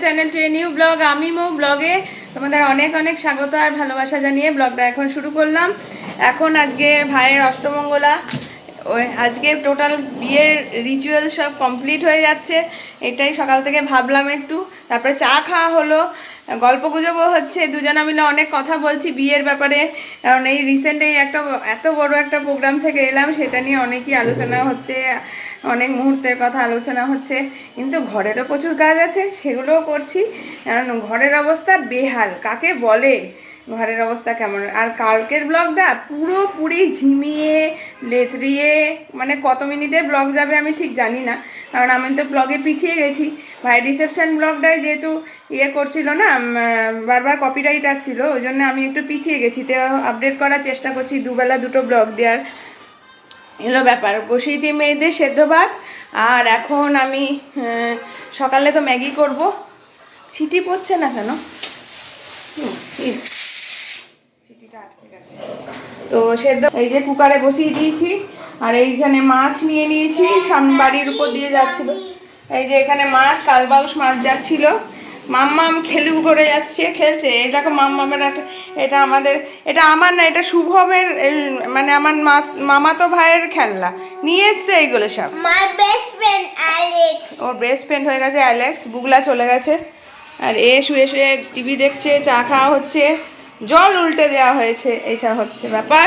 Channel to new blog. আমি মো ব্লগে তোমাদের অনেক অনেক স্বাগত আর ভালোবাসা জানিয়ে ব্লগটা এখন শুরু করলাম। এখন আজকে ভাইয়ের অষ্টমঙ্গলা, ওই আজকে টোটাল বিয়ের রিচুয়াল সব কমপ্লিট হয়ে যাচ্ছে। এটাই সকাল থেকে ভাবলাম একটু, তারপরে চা খাওয়া হলো, গল্প গুজবও হচ্ছে, দুজনা মিলে অনেক কথা বলছি বিয়ের ব্যাপারে। কারণ এই রিসেন্ট এই একটা এত বড় একটা প্রোগ্রাম থেকে এলাম, সেটা নিয়ে অনেকই আলোচনা হচ্ছে, অনেক মুহূর্তের কথা আলোচনা হচ্ছে। কিন্তু ঘরেরও প্রচুর কাজ আছে, সেগুলোও করছি। কারণ ঘরের অবস্থা বেহাল, কাকে বলে ঘরের অবস্থা কেমন। আর কালকের ব্লগটা পুরোপুরি ঝিমিয়ে লেতরিয়ে, মানে কত মিনিটের ব্লগ যাবে আমি ঠিক জানি না, কারণ আমি তো ব্লগে পিছিয়ে গেছি। ভাই রিসেপশন ব্লগটাই যেহেতু করছিল না, বারবার কপিরাইট আসছিল, ওই জন্য আমি একটু পিছিয়ে গেছি। তো আপডেট করার চেষ্টা করছি, দুবেলা দুটো ব্লগ দেওয়ার এলো ব্যাপার। বসিয়েছি মেয়েদের সেদ্ধ ভাত, আর এখন আমি সকালে তো ম্যাগি করব। ছিটি পড়ছে না কেন, সিটিটা আটকে গেছে। তো সেদ্ধ এই যে কুকারে বসিয়ে দিয়েছি, আর এইখানে মাছ নিয়ে নিয়েছি, সামনে বাড়ির উপর দিয়ে যাচ্ছিল। এই যে এখানে মাছ, কালবাউস মাছ যাচ্ছিল। মাম্মাম খেলু করে যাচ্ছে, খেলছে। এই দেখো মাম্মামের একটা, এটা আমাদের, এটা আমার না, এটা শুভমের, মানে আমার মামাতো ভাইয়ের খেলনা নিয়ে এসছে এইগুলো সব। My best friend Alex, or best friend হয়ে গেছে অ্যালেক্স। বুগলা চলে গেছে, আর শুয়ে শুয়ে টিভি দেখছে, চা খাওয়া হচ্ছে, জল উল্টে দেওয়া হয়েছে, এইসব হচ্ছে ব্যাপার।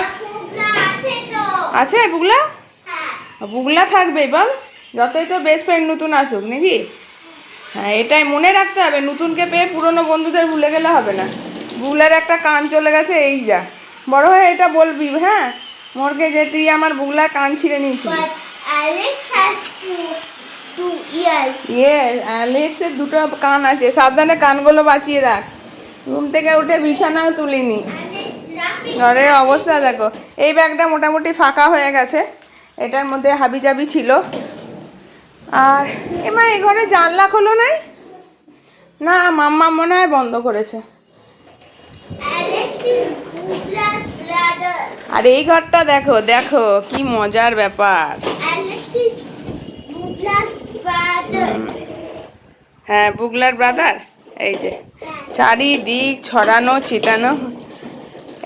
আছে বুগলা? বুগলা থাকবে বল, যতই তো বেস্ট ফ্রেন্ড নতুন আসুক নাকি। হ্যাঁ, এটাই মনে রাখতে হবে, নতুনকে পেয়ে পুরনো বন্ধুদের ভুলে গেলে হবে না। বুগলার একটা কান চলে গেছে, এই যা বড় হয়ে এটা বলবি, হ্যাঁ মোরকে, যে তুই আমার বুগলার কান ছিঁড়ে নিয়েছিলিস। অ্যালেক্সের দুটো কান আছে, সাবধানে কানগুলো বাঁচিয়ে রাখ। ঘুম থেকে উঠে বিছানাও তুলিনি। ঘরের অবস্থা দেখো। এই ব্যাগটা মোটামুটি ফাঁকা হয়ে গেছে, এটার মধ্যে হাবিজাবি ছিল। আর এমা এই ঘরে জানলা খোলো নাই না, মাম্মা মনে হয় বন্ধ করেছে। আর এই ঘরটা দেখো, দেখো কি মজার ব্যাপার। হ্যাঁ, বুগলার ব্রাদার। এই যে চারিদিক ছড়ানো ছিটানো।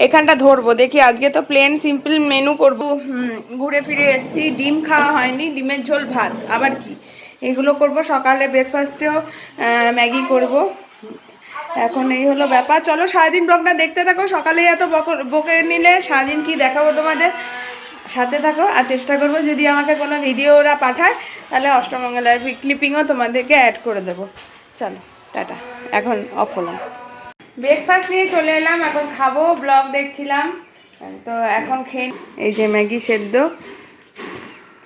এখানটা ধরবো দেখি, আজকে তো প্লেন সিম্পল মেনু করবো। ঘুরে ফিরে এসেছি, ডিম খাওয়া হয়নি, ডিমের ঝোল ভাত, আবার কি এগুলো করব। সকালে ব্রেকফাস্টেও ম্যাগি করব। এখন এই হলো ব্যাপার। চলো সারাদিন ব্লগটা দেখতে থাকো। সকালেই এত বকে নিলে সারাদিন কি দেখাবো তোমাদের, সাথে থাকো। আর চেষ্টা করবো যদি আমাকে কোনো ভিডিও ওরা পাঠায়, তাহলে অষ্টমঙ্গলার ক্লিপিংও তোমাদেরকে অ্যাড করে দেবো। চলো টাটা, এখন অফ হলাম। ব্রেকফাস্ট নিয়ে চলে এলাম, এখন খাবো। ব্লগ দেখছিলাম তো এখন খেয়ে, এই যে ম্যাগি সেদ্ধ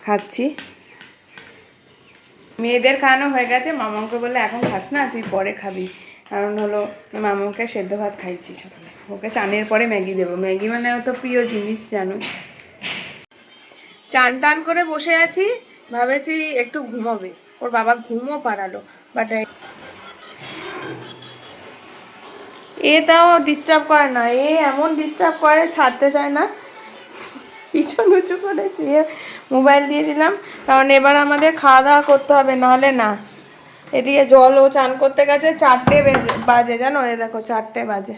খাচ্ছি। মেয়েদের খাওয়ানো হয়ে গেছে, মামাকে বলে এখন খাস না, তুই পরে খাবি। কারণ হলো মামাকে সেদ্ধ ভাত খাইছি সকালে, ওকে চানের পরে ম্যাগি দেবো। ম্যাগি মানে তো প্রিয় জিনিস জানো। চান টান করে বসে আছি, ভাবেছি একটু ঘুমাবে। ওর বাবা ঘুমও পাড়ালো, বাট এটাও ডিস্টার্ব করে না। এমন ডিস্টার্ব করে, ছাড়তে চায় না। পিছন উঁচু করে শুয়ে মোবাইল দিয়ে দিলাম, কারণ এবার আমাদের খাওয়া দাওয়া করতে হবে, নাহলে না। এদিকে জলও চান করতে গেছে, 4টে বাজে জানো, এ দেখো 4টে বাজে।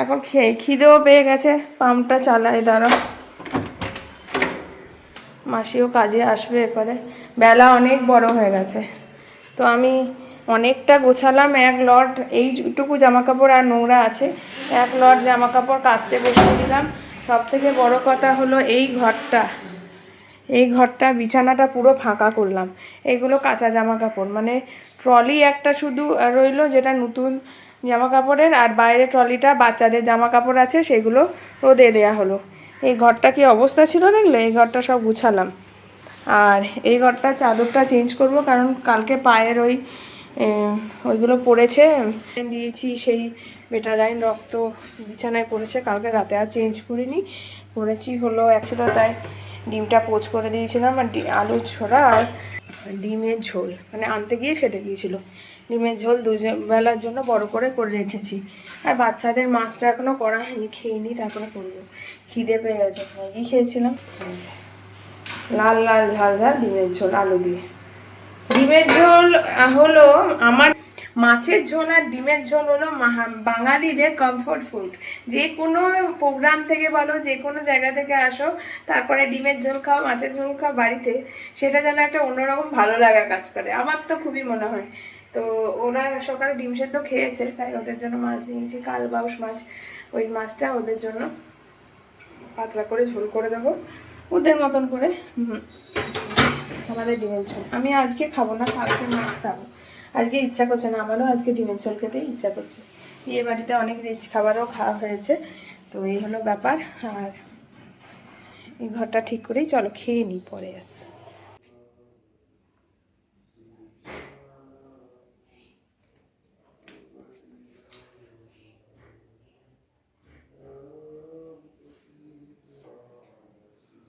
এখন খিদেও পেয়ে গেছে, পাম্পটা চালাই, দাঁড়াও। মাসিও কাজে আসবে এরপরে, বেলা অনেক বড় হয়ে গেছে। তো আমি অনেকটা গোছালাম, 1 লট এইটুকু জামা কাপড় আর নোংরা আছে, 1 লট জামা কাপড় কাচতে বসিয়ে দিলাম। সব থেকে বড় কথা হলো এই ঘরটা বিছানাটা পুরো ফাঁকা করলাম। এগুলো কাঁচা জামা কাপড়, মানে ট্রলি একটা শুধু রইলো যেটা নতুন জামা কাপড়ের, আর বাইরে ট্রলিটা বাচ্চাদের জামা কাপড় আছে, সেগুলো রোদে দেয়া হলো। এই ঘরটা কি অবস্থা ছিল দেখলে, এই ঘরটা সব গুছালাম। আর এই ঘরটা চাদরটা চেঞ্জ করব, কারণ কালকে পায়ের ওইগুলো পড়েছে, দিয়েছি সেই বেটালাইন রক্ত বিছানায় পড়েছে কালকে রাতে, আর চেঞ্জ করিনি। পড়েছি হলো ছিল, তাই ডিমটা পোচ করে দিয়েছিলাম। আর আলু ছোড়া আর ডিমের ঝোল, মানে আনতে গিয়ে ফেটে গিয়েছিলো। ডিমের ঝোল দুবেলার জন্য বড় করে রেখেছি। আর বাচ্চাদের মাছটা এখনও করা হয়নি, খেয়ে নিই তারপরে করবো। খিদে পেয়ে গেছে, ম্যাগি খেয়েছিলাম। লাল লাল ঝাল ঝাল ডিমের ঝোল আলু দিয়ে। ডিমের ঝোল হলো মাছের ঝোল আর ডিমের ঝোল হলো বাঙালিদের কমফোর্ট ফুড। যে কোনো প্রোগ্রাম থেকে বলো, যে কোনো জায়গা থেকে আসো, তারপরে ডিমের ঝোল খাও, মাছের ঝোল খাও বাড়িতে, সেটা যেন একটা অন্যরকম ভালো লাগা কাজ করে। আমার তো খুবই মনে হয়। তো ওরা সকালে ডিম সেদ্ধ খেয়েছে, তাই ওদের জন্য মাছ নিয়েছি, কালবাউস মাছ। ওই মাছটা ওদের জন্য পাতলা করে ঝোল করে দেবো, ওদের মতন করে। আমাদের ডিমের ঝোল আমি আজকে খাবো না, কালকে মাছ খাবো। আজকে ইচ্ছা করছে না, আমারও আজকে ডিমের ঝোল খেতে ইচ্ছা করছে। বিয়ে বাড়িতে অনেক রিচ খাবারও খাওয়া হয়েছে, তো এই হলো ব্যাপার। আর এই ঘরটা ঠিক করেই চলো খেয়ে নিই, পরে আসছে।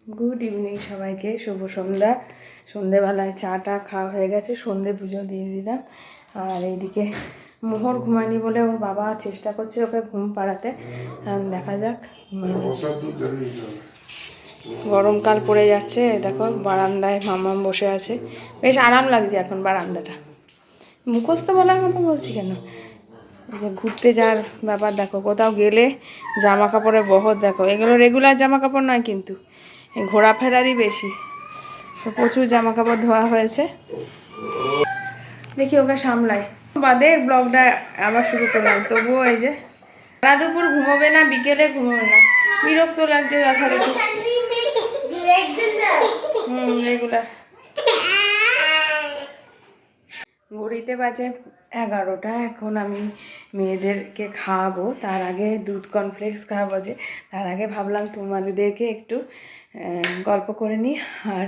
গুড ইভিনিং সবাইকে, শুভ সন্ধ্যা। সন্ধেবেলায় চাটা খাওয়া হয়ে গেছে, সন্ধে পুজো দিয়ে দিলাম। আর এইদিকে মোহর ঘুমায়নি বলে ওর বাবা চেষ্টা করছে ওকে ঘুম পাড়াতে, দেখা যাক। গরমকাল পড়ে যাচ্ছে, দেখো বারান্দায় মামাম বসে আছে, বেশ আরাম লাগছে এখন বারান্দাটা। মুখস্থ বলার মতো বলছি কেন, যে ঘুরতে যাওয়ার ব্যাপার দেখো, কোথাও গেলে জামা কাপড়ের বহর দেখো, এগুলো রেগুলার জামা কাপড় নয় কিন্তু, এই ঘোরাফেরারই বেশি। তো প্রচুর জামা কাপড় ধোয়া হয়েছে, দেখি ওকে সামলাই। বাদে ব্লগটা আবার শুরু করলাম, তবুও এই যে সারা দুপুর ঘুমোবে না, বিকেলে ঘুমোবে না, বিরক্ত লাগছে যথারীতি। রেগুলার। ঘড়িতে বাজে 11টা, এখন আমি মেয়েদেরকে খাওয়াবো, তার আগে দুধ কর্নফ্লেক্স খাওয়াবো, যে তার আগে ভাবলাম তোমাদেরকে একটু গল্প করে নিই। আর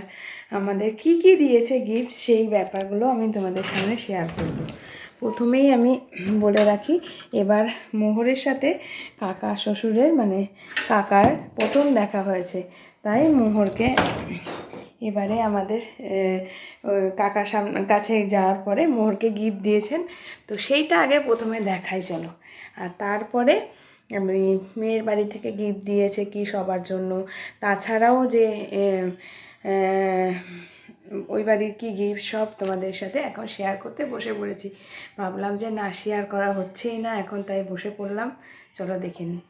আমাদের কি কি দিয়েছে গিফট, সেই ব্যাপারগুলো আমি তোমাদের সামনে শেয়ার করব। প্রথমেই আমি বলে রাখি, এবার মোহরের সাথে কাকা শ্বশুরের মানে কাকার প্রথম দেখা হয়েছে, তাই মোহরকে এবারে আমাদের কাকার কাছে যাওয়ার পরে মোহরকে গিফট দিয়েছেন, তো সেইটা আগে প্রথমে দেখাই চলো। আর তারপরে আমি মেয়ের বাড়ি থেকে গিফট দিয়েছে কি সবার জন্য, তাছাড়াও যে ওই বাড়ির কি গিফট, সব তোমাদের সাথে এখন শেয়ার করতে বসে পড়েছি। ভাবলাম যে না, শেয়ার করা হচ্ছেই না এখন, তাই বসে পড়লাম। চলো দেখে নিই।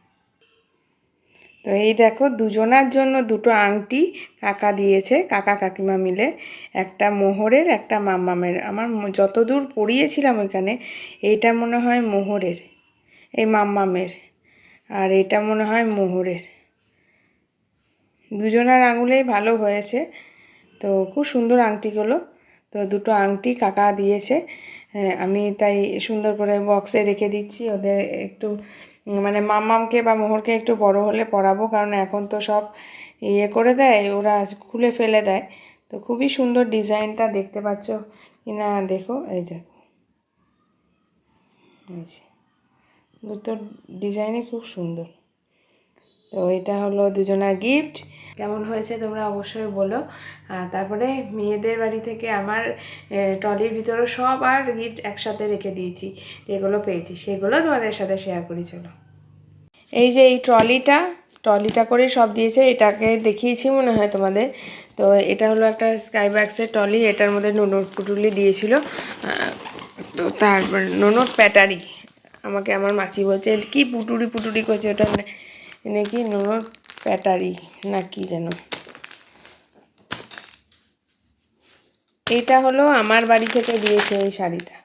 তো এই দেখো, দুজনার জন্য দুটো আংটি কাকা দিয়েছে, কাকা কাকিমা মিলে, একটা মোহরের একটা মাম্মামের। আমার যতদূর পড়িয়েছিলাম ওইখানে, এইটা মনে হয় মোহরের, এই মাম্মামের, আর এটা মনে হয় মোহরের। দুজনার আঙুলেই ভালো হয়েছে, তো খুব সুন্দর আংটিগুলো। তো দুটো আংটি কাকা দিয়েছে, আমি তাই সুন্দর করে বক্সে রেখে দিচ্ছি। ওদের একটু মানে মাম্মামকে বা মোহরকে একটু বড় হলে পরাবো, কারণ এখন তো সব ইয়ে করে দেয়, ওরা খুলে ফেলে দেয়। তো খুবই সুন্দর ডিজাইনটা, দেখতে পাচ্ছ কিনা দেখো, এই যে দুটো ডিজাইনই খুব সুন্দর। তো এটা হলো দুজনার গিফট, কেমন হয়েছে তোমরা অবশ্যই বলো। আর তারপরে মেয়েদের বাড়ি থেকে আমার ট্রলির ভিতরে সব আর গিফট একসাথে রেখে দিয়েছি, যেগুলো পেয়েছি সেগুলো তোমাদের সাথে শেয়ার করি চলো। এই যে এই ট্রলিটা করে সব দিয়েছে, এটাকে দেখিয়েছি মনে হয় তোমাদের। তো এটা হলো একটা স্কাইব্যাক্সের ট্রলি, এটার মধ্যে ননট পুটুলি দিয়েছিল। তো তারপর ননট প্যাটারি, আমাকে আমার মাসি বলছে কি পুটুরি পুটুরি করছে, ওটা নাকি ননট প্যাটারি না কি যেন। এটা হলো আমার বাড়ি থেকে দিয়েছে এই শাড়িটা,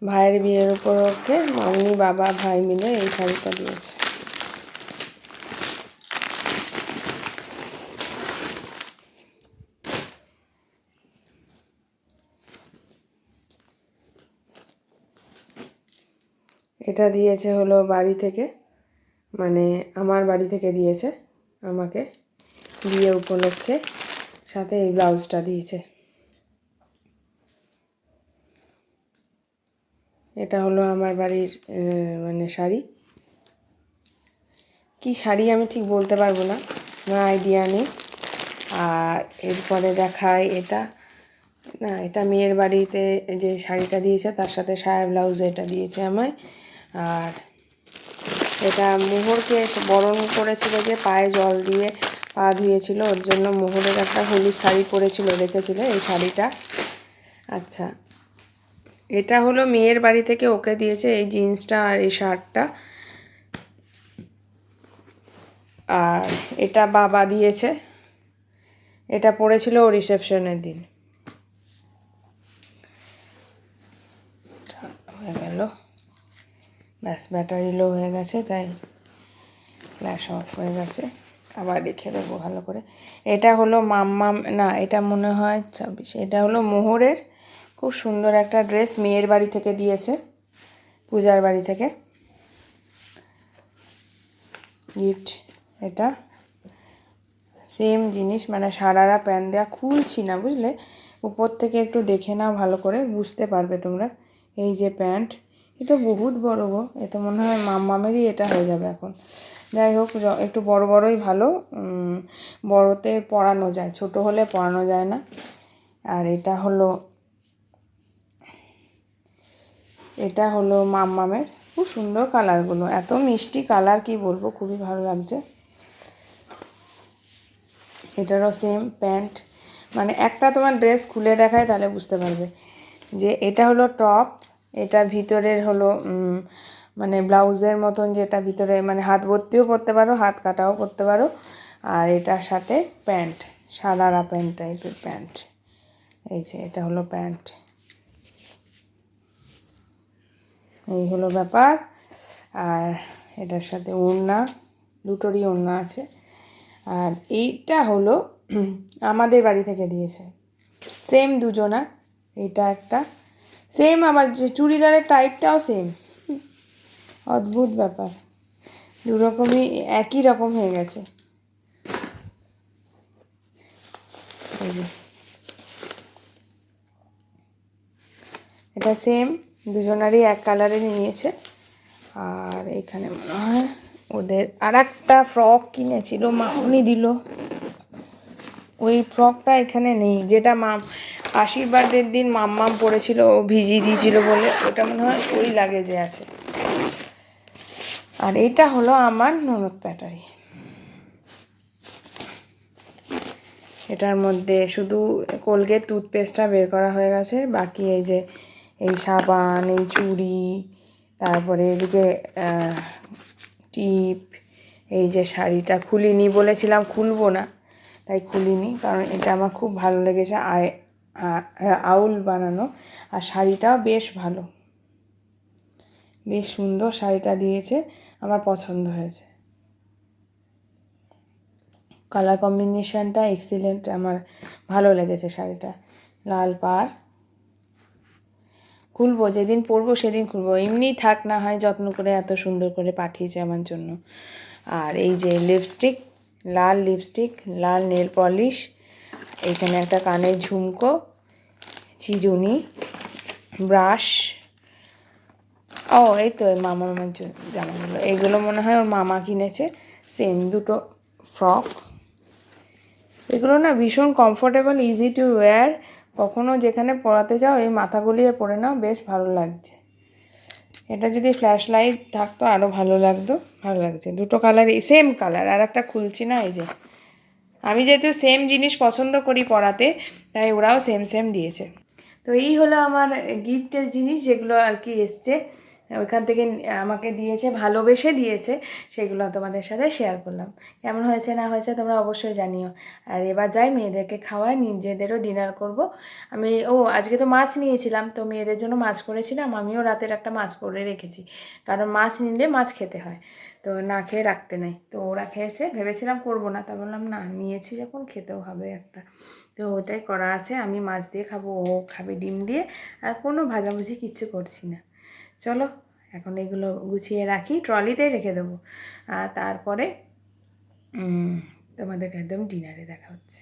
ভাইয়ের বিয়ের উপলক্ষে মাম্মি বাবা ভাই মিলে এই শাড়িটা দিয়েছে। এটা দিয়েছে হলো বাড়ি থেকে, মানে আমার বাড়ি থেকে দিয়েছে আমাকে বিয়ে উপলক্ষে, সাথে এই ব্লাউজটা দিয়েছে। এটা হলো আমার বাড়ির মানে শাড়ি, কি শাড়ি আমি ঠিক বলতে পারবো না, আমার আইডিয়া নেই। আর এরপরে দেখায় এটা, না এটা মেয়ের বাড়িতে যে শাড়িটা দিয়েছে তার সাথে সায়া ব্লাউজ এটা দিয়েছে আমায়। আর এটা মোহরকে বরণ করেছিল, যে পায়ে জল দিয়ে পা ধুয়েছিল, ওর জন্য মোহরের একটা হলুদ শাড়ি পরেছিল, রেখেছিল এই শাড়িটা। আচ্ছা, এটা হলো মেয়ের বাড়ি থেকে ওকে দিয়েছে এই জিন্সটা আর এই শার্টটা, আর এটা বাবা দিয়েছে, এটা পড়েছিল ও রিসেপশনের দিন। হয়ে গেল, ব্যাস ব্যাটারি লো হয়ে গেছে তাই ফ্ল্যাশ অফ হয়ে গেছে, আবার রেখে দেবো ভালো করে। এটা হলো মাম্মাম, না এটা মনে হয় 26, এটা হলো মোহরের খুব সুন্দর একটা ড্রেস, মেয়ের বাড়ি থেকে দিয়েছে, পূজার বাড়ি থেকে গিফট। এটা সেম জিনিস, মানে সারারা প্যান্ট দেওয়া, খুলছি না বুঝলে, উপর থেকে একটু দেখে নাও ভালো করে, বুঝতে পারবে তোমরা। এই যে প্যান্ট, এটা বহুত বড় গো, এটা মনে হয় মাম্মামেরই এটা হয়ে যাবে এখন। যাই হোক, একটু বড় বড়ই ভালো, বড়তে পরানো যায়, ছোট হলে পরানো যায় না। আর এটা হলো মাম্মামের, খুব সুন্দর কালারগুলো, এত মিষ্টি কালার কি বলবো, খুবই ভালো লাগছে। এটারও সেম প্যান্ট, মানে একটা তোমার ড্রেস খুলে দেখায় তাহলে বুঝতে পারবে যে এটা হলো টপ, এটা ভিতরের হলো মানে ব্লাউজের মতন, যেটা ভিতরে মানে হাত ভর্তিও পরতে পারো, হাত কাটাও পরতে পারো। আর এটার সাথে প্যান্ট, সাদারা প্যান্ট টাইপের প্যান্ট, এই যে এটা হলো প্যান্ট, এই হলো ব্যাপার। আর এটার সাথে ওড়না, দুটোরই ওড়না আছে। আর এইটা হলো আমাদের বাড়ি থেকে দিয়েছে, সেম দুজনা, এইটা একটা সেম, আবার যে চুড়িদারের টাইপটাও সেম, অদ্ভুত ব্যাপার, দুরকমই একই রকম হয়ে গেছে। এই যে এটা সেম, দুজনারই এক কালারেরই নিয়েছে। আর এখানে মনে হয় ওদের আর একটা ফ্রক কিনেছিল, মামনি দিল, ওই ফ্রকটা এখানে নেই, যেটা আশীর্বাদের দিন মাম্মাম পরেছিল, ও ভিজিয়ে দিয়েছিল বলে, ওটা মনে হয় ওই লাগেজে আছে। আর এটা হলো আমার ননদ ব্যাটারি, এটার মধ্যে শুধু কোলগেট টুথপেস্টটা বের করা হয়ে গেছে, বাকি এই যে এই সাবান, এই চুড়ি, তারপরে এদিকে টিপ, এই যে শাড়িটা খুলিনি, বলেছিলাম খুলবো না তাই খুলিনি, কারণ এটা আমার খুব ভালো লেগেছে, আউল বানানো, আর শাড়িটাও বেশ ভালো, বেশ সুন্দর শাড়িটা দিয়েছে, আমার পছন্দ হয়েছে, কালার কম্বিনেশনটা এক্সিলেন্ট, আমার ভালো লেগেছে শাড়িটা, লাল পাড়। খুলবো, যেদিন পরবো সেদিন খুলবো, এমনি থাক, না হয় যত্ন করে এত সুন্দর করে পাঠিয়েছে আমার জন্য। আর এই যে লিপস্টিক, লাল লিপস্টিক, লাল নেল পলিশ, এখানে একটা কানের ঝুমকো, চিরুনি, ব্রাশ, ও এই তো মামার জামাগুলো, এগুলো মনে হয় ওর মামা কিনেছে, সেম দুটো ফ্রক, এগুলো না ভীষণ কমফোর্টেবল, ইজি টু ওয়্যার, কখনো যেখানে পরাতে যাও এই মাথা গলিয়ে পরে নাও, বেশ ভালো লাগছে। এটা যদি ফ্ল্যাশ লাইট থাকতো আরও ভালো লাগতো, ভালো লাগছে, দুটো কালারই সেম কালার। আর একটা খুলছি না, এই যে আমি যেহেতু সেম জিনিস পছন্দ করি পরাতে, তাই ওরাও সেম সেম দিয়েছে। তো এই হলো আমার গিফটের জিনিস, যেগুলো আর কি এসছে ওইখান থেকে আমাকে দিয়েছে, ভালোবেসে দিয়েছে, সেগুলো তোমাদের সাথে শেয়ার করলাম। কেমন হয়েছে না হয়েছে তোমরা অবশ্যই জানিও। আর এবার যাই মেয়েদেরকে খাওয়াই, নিজেদেরও ডিনার করব। আমি আজকে তো মাছ নিয়েছিলাম, তো মেয়েদের জন্য মাছ করেছিলাম, আমিও রাতের একটা মাছ করে রেখেছি, কারণ মাছ নিলে মাছ খেতে হয়, তো না খেয়ে রাখতে নেই। তো ওরা খেয়েছে, ভেবেছিলাম করবো না, তা বললাম না, নিয়েছি যখন খেতেও হবে একটা, তো ওটাই করা আছে। আমি মাছ দিয়ে খাবো, ও খাবে ডিম দিয়ে, আর কোনো ভাজাভুজি কিচ্ছু করছি না। চলো এখন এগুলো গুছিয়ে রাখি, ট্রলিতেই রেখে দেবো, আর তারপরে তোমাদেরকে একদম ডিনারে দেখা হচ্ছে।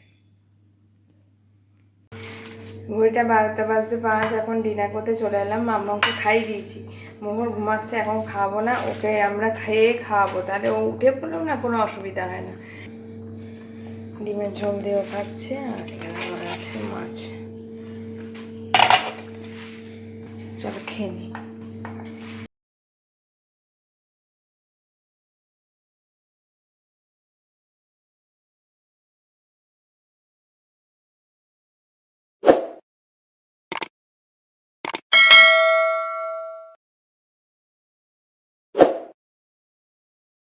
ঘড়িটা 12টা বাজতে 5, এখন ডিনার করতে চলে এলাম, মাম্মাকে খাইয়ে দিয়েছি, মোহর ঘুমাচ্ছে, এখন খাওয়াবো না, ওকে আমরা খেয়ে খাওয়াবো, তাহলে ও উঠে পড়লেও না কোনো অসুবিধা হয় না। ডিমের ঝোল দিয়েও খাচ্ছে, আর এখানে আমার আছে মাছ, চলো খেয়ে নিই।